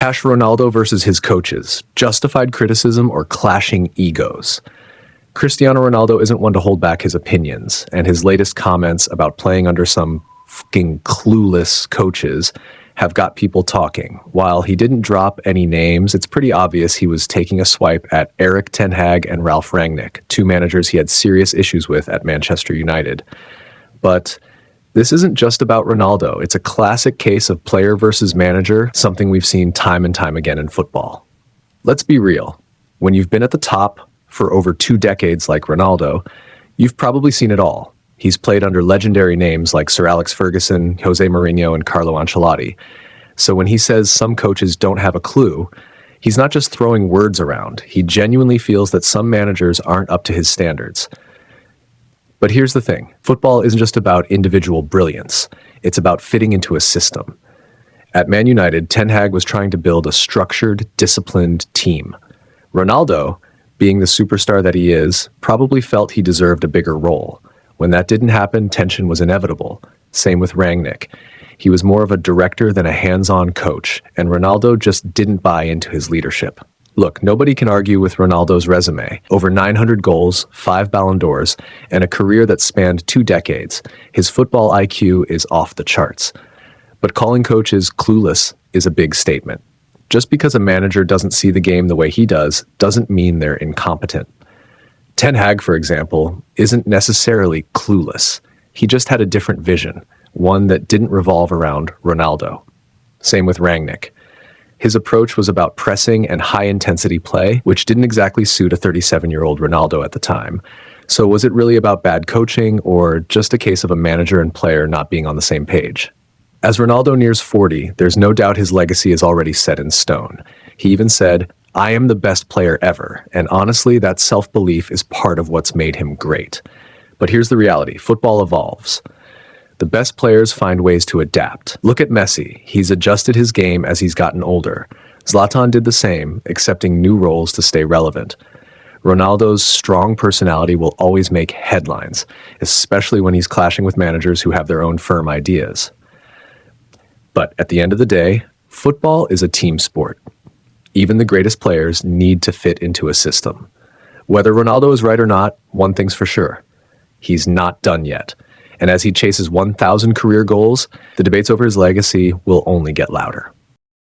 Cash Ronaldo versus his coaches, justified criticism or clashing egos. Cristiano Ronaldo isn't one to hold back his opinions, and his latest comments about playing under some fucking clueless coaches have got people talking. While he didn't drop any names, it's pretty obvious he was taking a swipe at Erik ten Hag and Ralf Rangnick, two managers he had serious issues with at Manchester United. But this isn't just about Ronaldo. It's a classic case of player versus manager, something we've seen time and time again in football. Let's be real. When you've been at the top for over 2 decades like Ronaldo, you've probably seen it all. He's played under legendary names like Sir Alex Ferguson, Jose Mourinho, and Carlo Ancelotti. So when he says some coaches don't have a clue, he's not just throwing words around. He genuinely feels that some managers aren't up to his standards. But here's the thing. Football isn't just about individual brilliance. It's about fitting into a system. At Man United, Ten Hag was trying to build a structured, disciplined team. Ronaldo, being the superstar that he is, probably felt he deserved a bigger role. When that didn't happen, tension was inevitable. Same with Rangnick. He was more of a director than a hands-on coach, and Ronaldo just didn't buy into his leadership. Look, nobody can argue with Ronaldo's resume. Over 900 goals, 5 Ballon d'Ors, and a career that spanned 2 decades. His football IQ is off the charts. But calling coaches clueless is a big statement. Just because a manager doesn't see the game the way he does, doesn't mean they're incompetent. Ten Hag, for example, isn't necessarily clueless. He just had a different vision, one that didn't revolve around Ronaldo. Same with Rangnick. His approach was about pressing and high-intensity play, which didn't exactly suit a 37-year-old Ronaldo at the time. So was it really about bad coaching, or just a case of a manager and player not being on the same page? As Ronaldo nears 40, there's no doubt his legacy is already set in stone. He even said, "I am the best player ever," and honestly, that self-belief is part of what's made him great. But here's the reality. Football evolves. The best players find ways to adapt. Look at Messi. He's adjusted his game as he's gotten older. Zlatan did the same, accepting new roles to stay relevant. Ronaldo's strong personality will always make headlines, especially when he's clashing with managers who have their own firm ideas. But at the end of the day, football is a team sport. Even the greatest players need to fit into a system. Whether Ronaldo is right or not, one thing's for sure. He's not done yet. And as he chases 1,000 career goals, the debates over his legacy will only get louder.